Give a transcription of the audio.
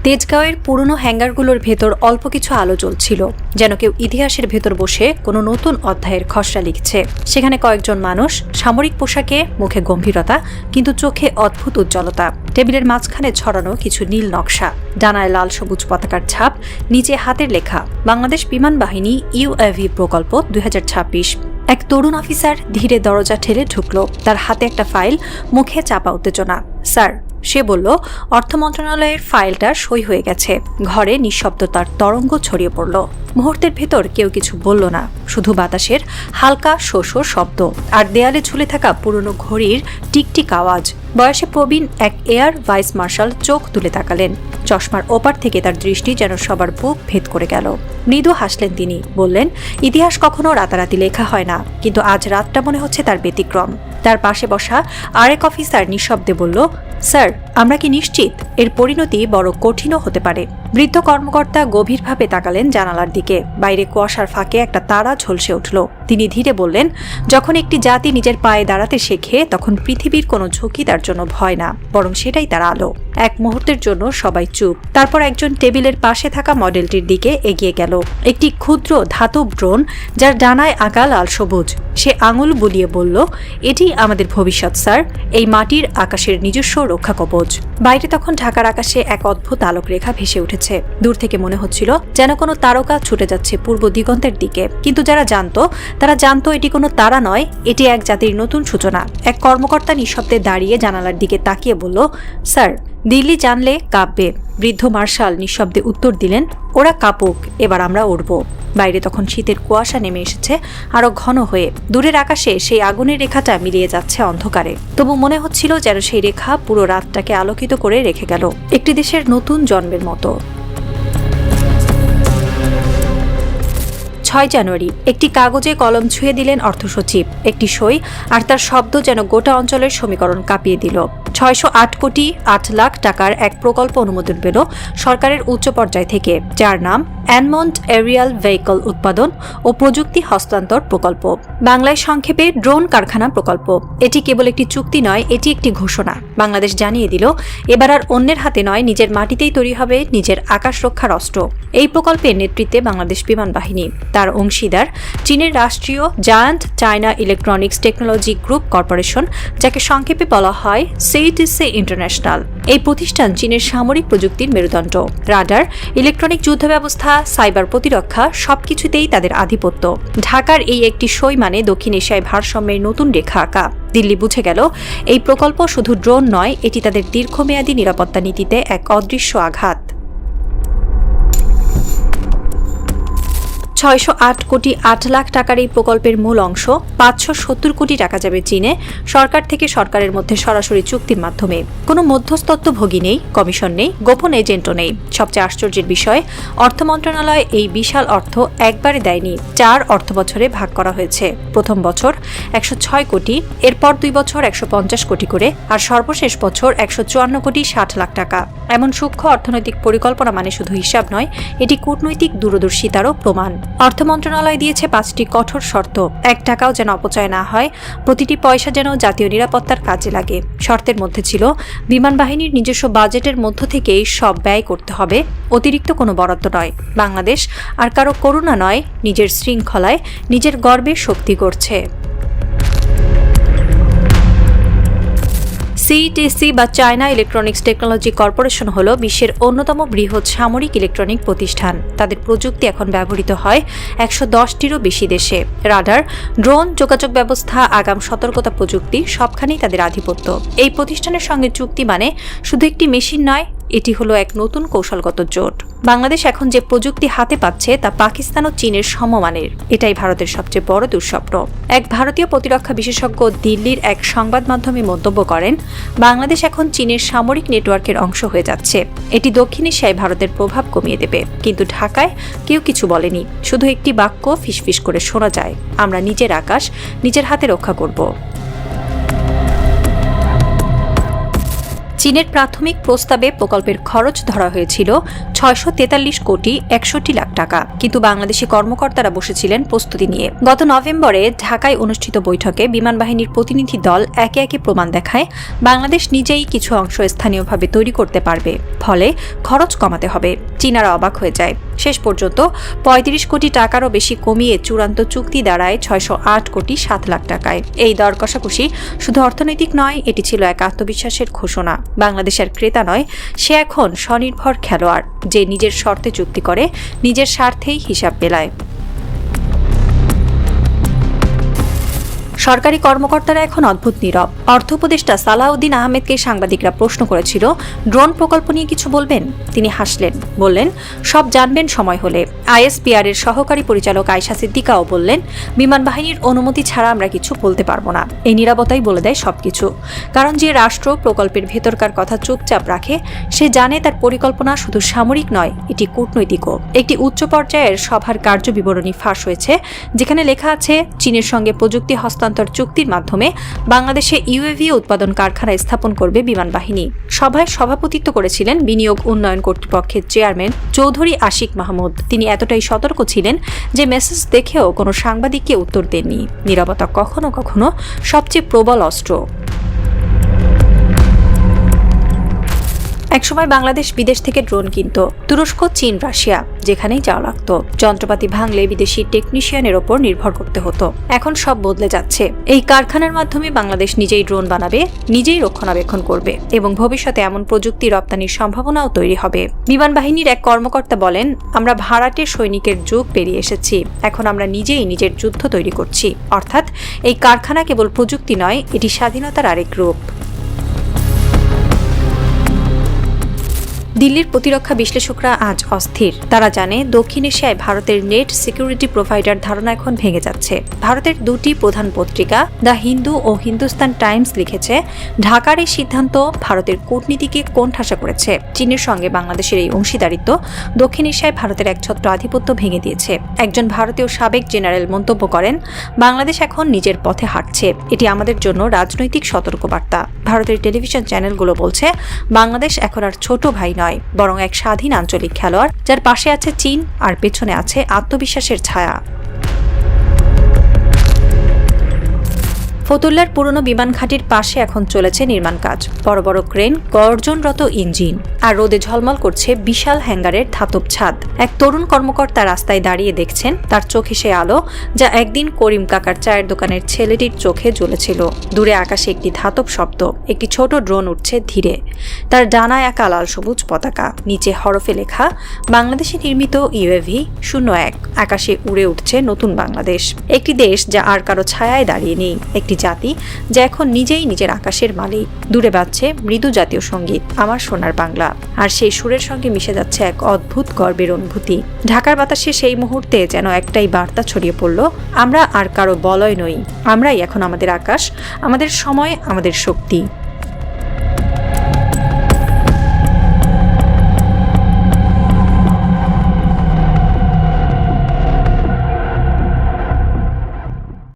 তেজগাঁওয়ের পুরনো হ্যাঙ্গারগুলোর ভেতর অল্প কিছু আলো জ্বলছিল, যেন কেউ ইতিহাসের ভেতর বসে কোনো নতুন অধ্যায়ের খসড়া লিখছে। সেখানে কয়েকজন মানুষ, সামরিক পোশাকে, মুখে গম্ভীরতা, কিন্তু চোখে অদ্ভুত উজ্জ্বলতা। টেবিলের মাঝখানে ছড়ানো কিছু নীল নকশা, ডানায় লাল সবুজ পতাকার ছাপ, নিচে হাতের লেখা বাংলাদেশ বিমান বাহিনী ইউএভি প্রকল্প 2026। এক তরুণ অফিসার ধীরে দরজা ঠেলে ঢুকল। তার হাতে একটা ফাইল, মুখে চাপা উত্তেজনা। স্যার, সে বলল, অর্থ মন্ত্রণালয়ের ফাইলটা সই হয়ে গেছে। ঘরে নিঃশব্দতার তরঙ্গ ছড়িয়ে পড়ল। মুহূর্তের ভেতর কেউ কিছু বলল না, শুধু বাতাসের হালকা শোষো শব্দ আর দেয়ালে ঝুলে থাকা পুরনো ঘড়ির টিকটিক আওয়াজ। বয়সে প্রবীণ এক এয়ার ভাইস মার্শাল চোখ তুলে তাকালেন। চশমার ওপার থেকে তার দৃষ্টি যেন সবার বুক ভেদ করে গেল। মৃদু হাসলেন তিনি, বললেন, ইতিহাস কখনো রাতারাতি লেখা হয় না, কিন্তু আজ রাতটা মনে হচ্ছে তার ব্যতিক্রম। তার পাশে বসা আরেক অফিসার নিঃশব্দে বলল, স্যার, আমরা কি নিশ্চিত এর পরিণতি বড় কঠিনও হতে পারে? বৃদ্ধ কর্মকর্তা গভীরভাবে তাকালেন জানালার দিকে। বাইরে কুয়াশার ফাঁকে একটা তারা ঝলসে উঠল। তিনি ধীরে বললেন, যখন একটি জাতি নিজের পায়ে দাঁড়াতে শেখে, তখন পৃথিবীর কোনো ঝুঁকি তার জন্য ভয় না, বরং সেটাই তার আলো। এক মুহূর্তের জন্য সবাই চুপ। তারপর একজন টেবিলের পাশে থাকা মডেলটির দিকে এগিয়ে গেল। একটি ক্ষুদ্র ধাতব ড্রোন, যার ডানায় আঁকা লাল সবুজ। সে আঙুল বুলিয়ে বলল, এটি আমাদের ভবিষ্যৎ স্যার, এই মাটির আকাশের নিজস্ব রক্ষা কবচ। বাইরে তখন ঢাকার আকাশে এক অদ্ভুত আলোক রেখা ভেসে উঠেছে। দূর থেকে মনে হচ্ছিল যেন কোনো তারকা ছুটে যাচ্ছে পূর্ব দিগন্তের দিকে। কিন্তু যারা জানতো এটি কোনো তারা নয়, এটি এক জাতির নতুন সূচনা। এক কর্মকর্তা নিঃশব্দে দাঁড়িয়ে জানালার দিকে তাকিয়ে বলল, স্যার, দিল্লি জানলে কাঁপবে। বৃদ্ধ মার্শাল নিঃশব্দে উত্তর দিলেন, ওরা কাঁপুক, এবার আমরা উড়ব। বাইরে তখন শীতের কুয়াশা নেমে এসেছে আরো ঘন হয়ে। দূরের আকাশে সেই আগুনের রেখাটা মিলিয়ে যাচ্ছে অন্ধকারে। তবু মনে হচ্ছিল যেন সেই রেখা পুরো রাতটাকে আলোকিত করে রেখে গেল, একটি দেশের নতুন জন্মের মতো। 6 জানুয়ারি একটি কাগজে কলম ছুঁয়ে দিলেন অর্থসচিব। একটি সই আর তার শব্দ যেন গোটা অঞ্চলের সমীকরণ কাঁপিয়ে দিল। 608 কোটি 8 লাখ টাকার এক প্রকল্প অনুমোদন পেল সরকারের উচ্চ পর্যায় থেকে, যার নাম অ্যানমন্ট এরিয়াল ভেহিকল উৎপাদন ও প্রযুক্তি হস্তান্তর প্রকল্প, বাংলায় সংক্ষেপে ড্রোন কারখানা প্রকল্প। এটি কেবল একটি চুক্তি নয়, এটি একটি ঘোষণা। বাংলাদেশ জানিয়ে দিল, এবার আর অন্যের হাতে নয়, নিজের মাটিতেই তৈরি হবে নিজের আকাশ রক্ষার অস্ত্র। এই প্রকল্পের নেতৃত্বে বাংলাদেশ বিমান বাহিনী। তার অংশীদার চীনের রাষ্ট্রীয় giant China electronics technology group corporation, যাকে সংক্ষেপে বলা হয় CETC ইন্টারন্যাশনাল। এই প্রতিষ্ঠান চীনের সামরিক প্রযুক্তির মেরুদণ্ড। রাডার, ইলেকট্রনিক যুদ্ধ ব্যবস্থা, সাইবার প্রতিরক্ষা, সবকিছুতেই তাদের আধিপত্য। ঢাকার এই একটি সই মানে দক্ষিণ এশিয়ায় ভারসাম্যের নতুন রেখা আঁকা। দিল্লি বুঝে গেল, এই প্রকল্প শুধু ড্রোন নয়, এটি তাদের দীর্ঘমেয়াদী নিরাপত্তা নীতিতে এক অদৃশ্য আঘাত। 608 কোটি 8 লাখ টাকার এই প্রকল্পের মূল অংশ 570 কোটি টাকা যাবে চীনে, সরকার থেকে সরকারের মধ্যে সরাসরি চুক্তির মাধ্যমে। কোনো মধ্যস্থত্বভোগী নেই, কমিশন নেই, গোপন এজেন্টও নেই। সবচেয়ে আশ্চর্যের বিষয়, অর্থ মন্ত্রণালয় এই বিশাল অর্থ একবারে দেয়নি, 4 অর্থবছরে ভাগ করা হয়েছে। প্রথম বছর 106 কোটি, এরপর 2 বছর 150 কোটি করে, আর সর্বশেষ বছর 154 কোটি 60 লাখ টাকা। এমন সূক্ষ্ম অর্থনৈতিক পরিকল্পনা মানে শুধু হিসাব নয়, এটি কূটনৈতিক দূরদর্শিতারও প্রমাণ। অর্থ মন্ত্রণালয় দিয়েছে 5টি কঠোর শর্ত। 1 টাকাও যেন অপচয় না হয়, প্রতিটি পয়সা যেন জাতীয় নিরাপত্তার কাজে লাগে। শর্তের মধ্যে ছিল, বিমান বাহিনীর নিজস্ব বাজেটের মধ্য থেকেই সব ব্যয় করতে হবে, অতিরিক্ত কোনো বরাদ্দ নয়। বাংলাদেশ আর কারো করুণা নয়, নিজের শৃঙ্খলায়, নিজের গর্বে শক্তি করছে। CETC বা চায়না ইলেকট্রনিক্স টেকনোলজি কর্পোরেশন হল বিশ্বের অন্যতম বৃহৎ সামরিক ইলেকট্রনিক প্রতিষ্ঠান। তাদের প্রযুক্তি এখন ব্যবহৃত হয় 110টিরও বেশি দেশে। রাডার, ড্রোন, যোগাযোগ ব্যবস্থা, আগাম সতর্কতা প্রযুক্তি, সবখানেই তাদের আধিপত্য। এই প্রতিষ্ঠানের সঙ্গে চুক্তি মানে শুধু একটি মেশিন নয়, এটি হলো এক নতুন কৌশলগত জোট। বাংলাদেশ এখন যে প্রযুক্তি হাতে পাচ্ছে তা পাকিস্তান ও চীনের সমমানের। এটাই ভারতের সবচেয়ে বড় দুঃস্বপ্ন। এক ভারতীয় প্রতিরক্ষা বিশেষজ্ঞ দিল্লির এক সংবাদ মাধ্যমে মন্তব্য করেন, বাংলাদেশ এখন চীনের সামরিক নেটওয়ার্কের অংশ হয়ে যাচ্ছে। এটি দক্ষিণ এশিয়ায় ভারতের প্রভাব কমিয়ে দেবে। কিন্তু ঢাকায় কেউ কিছু বলেনি, শুধু একটি বাক্য ফিসফিস করে শোনা যায়, আমরা নিজের আকাশ নিজের হাতে রক্ষা করব। চীনের প্রাথমিক প্রস্তাবে প্রকল্পের খরচ ধরা হয়েছিল 643 কোটি 61 লাখ টাকা, কিন্তু বাংলাদেশি কর্মকর্তারা বসেছিলেন প্রস্তুতি নিয়ে। গত নভেম্বরে ঢাকায় অনুষ্ঠিত বৈঠকে বিমান বাহিনীর প্রতিনিধি দল একে একে প্রমাণ দেখায় বাংলাদেশ নিজেই কিছু অংশ স্থানীয়ভাবে তৈরি করতে পারবে, ফলে খরচ কমাতে হবে। চীনারা অবাক হয়ে যায়। শেষ পর্যন্ত ৩৫ কোটি টাকারও বেশি কমিয়ে চূড়ান্ত চুক্তি দাঁড়ায় ৬০৮ কোটি ৭ লাখ টাকায়। এই দর কষাকষি শুধু অর্থনৈতিক নয়, এটি ছিল এক আত্মবিশ্বাসের ঘোষণা। বাংলাদেশের ক্রেতা নয়, সে এখন স্বনির্ভর খেলোয়াড়, যে নিজের শর্তে চুক্তি করে, নিজের স্বার্থেই হিসাব মেলায়। সরকারি কর্মকর্তারা এখন অদ্ভুত নীরব। অর্থ উপদেষ্টা সালাউদ্দিন আহমেদকে সাংবাদিকরা প্রশ্ন করেছিল, ড্রোন প্রকল্প নিয়ে কিছু বলবেন? তিনি হাসলেন, বললেন, সব জানবেন সময় হলে। আইএসপিআর এর সহকারী পরিচালক আয়শা সিদ্দিকাও বললেন, বিমান বাহিনীর অনুমতি ছাড়া আমরা কিছু বলতে পারবো না। এই নীরবতাই বলে দেয় সবকিছু। কারণ যে রাষ্ট্র প্রকল্পের ভেতরকার কথা চুপচাপ রাখে, সে জানে তার পরিকল্পনা শুধু সামরিক নয়, এটি কূটনৈতিকও। একটি উচ্চ পর্যায়ের সভার কার্যবিবরণী ফাঁস হয়েছে, যেখানে লেখা আছে চীনের সঙ্গে প্রযুক্তি হস্তান্তর চুক্তির মাধ্যমে বাংলাদেশে ইউএভি উৎপাদন কারখানা স্থাপন করবে বিমান বাহিনী। সভায় সভাপতিত্ব করেছিলেন বিনিয়োগ উন্নয়ন কর্তৃপক্ষের চেয়ারম্যান চৌধুরী আশিক মাহমুদ। তিনি এতটাই সতর্ক ছিলেন যে মেসেজ দেখেও কোনো সাংবাদিককে উত্তর দেননি। নীরবতা কখনো কখনো সবচেয়ে প্রবল অস্ত্র। একসময় বাংলাদেশ বিদেশ থেকে ড্রোন কিনত, তুরস্ক, চীন, রাশিয়া, যেখানেই যাওয়া লাগতো। যন্ত্রপাতি ভাঙলে বিদেশি টেকনিশিয়ানের ওপর নির্ভর করতে হতো। এখন সব বদলে যাচ্ছে। এই কারখানার মাধ্যমে বাংলাদেশ নিজেই ড্রোন বানাবে, নিজেই রক্ষণাবেক্ষণ করবে, এবং ভবিষ্যতে এমন প্রযুক্তি রপ্তানির সম্ভাবনাও তৈরি হবে। বিমান বাহিনীর এক কর্মকর্তা বলেন, আমরা ভাড়াটে সৈনিকের যুগ পেরিয়ে এসেছি, এখন আমরা নিজেই নিজের যুদ্ধ তৈরি করছি। অর্থাৎ এই কারখানা কেবল প্রযুক্তি নয়, এটি স্বাধীনতার আরেক রূপ। দিল্লির প্রতিরক্ষা বিশ্লেষকরা আজ অস্থির। তারা জানে দক্ষিণ এশিয়ায় ভারতের নেট সিকিউরিটি প্রোভাইডার ধারণা এখন ভেঙে যাচ্ছে। ভারতের দুটি প্রধান পত্রিকা দ্য হিন্দু ও হিন্দুস্তান টাইমস লিখেছে, ঢাকার এই সিদ্ধান্ত ভারতের কূটনীতিকে কোণঠাসা করেছে। চীনের সঙ্গে বাংলাদেশের এই অংশীদারিত্ব দক্ষিণ এশিয়ায় ভারতের একছত্র আধিপত্য ভেঙে দিয়েছে। একজন ভারতীয় সাবেক জেনারেল মন্তব্য করেন, বাংলাদেশ এখন নিজের পথে হাঁটছে। এটি আমাদের জন্য রাজনৈতিক সতর্কবার্তা। ভারতের টেলিভিশন চ্যানেলগুলো বলছে, বাংলাদেশ এখন আর ছোট ভাই নয়, বরং এক স্বাধীন আঞ্চলিক খেলোয়াড়, যার পাশে আছে চীন আর পেছনে আছে আত্মবিশ্বাসের ছায়া। ফতুল্লার পুরনো বিমান ঘাঁটির পাশে এখন চলেছে নির্মাণ কাজ। বড় বড় ক্রেন, গর্জনরত ইঞ্জিন, আর রোদে ঝলমল করছে বিশাল হ্যাঙ্গারের ধাতব ছাদ। এক তরুণ কর্মকর্তা রাস্তায় দাঁড়িয়ে দেখছেন, তার চোখে সে আলো যা একদিন করিম কাকার চায়ের দোকানের ছেলেটির চোখে জ্বলেছিল। দূরে আকাশে একটি ধাতব শব্দ, একটি ছোট ড্রোন উঠছে ধীরে। তার ডানায় আঁকা লাল সবুজ পতাকা, নিচে হরফে লেখা বাংলাদেশে নির্মিত ইউএভি 01। আকাশে উড়ে উঠছে নতুন বাংলাদেশ, একটি দেশ যা আর কারো ছায়ায় দাঁড়িয়ে নেই, একটি জাতি যা এখন নিজেই নিজের আকাশের মালিক। দূরে বাজছে মৃদু জাতীয় সঙ্গীত, আমার সোনার বাংলা, আর সেই সুরের সঙ্গে মিশে যাচ্ছে এক অদ্ভুত গর্বের অনুভূতি। ঢাকার বাতাসে সেই মুহূর্তে যেন একটাই বার্তা ছড়িয়ে পড়ল, আমরা আর কারো বলয় নই, আমরাই এখন আমাদের আকাশ, আমাদের সময়, আমাদের শক্তি।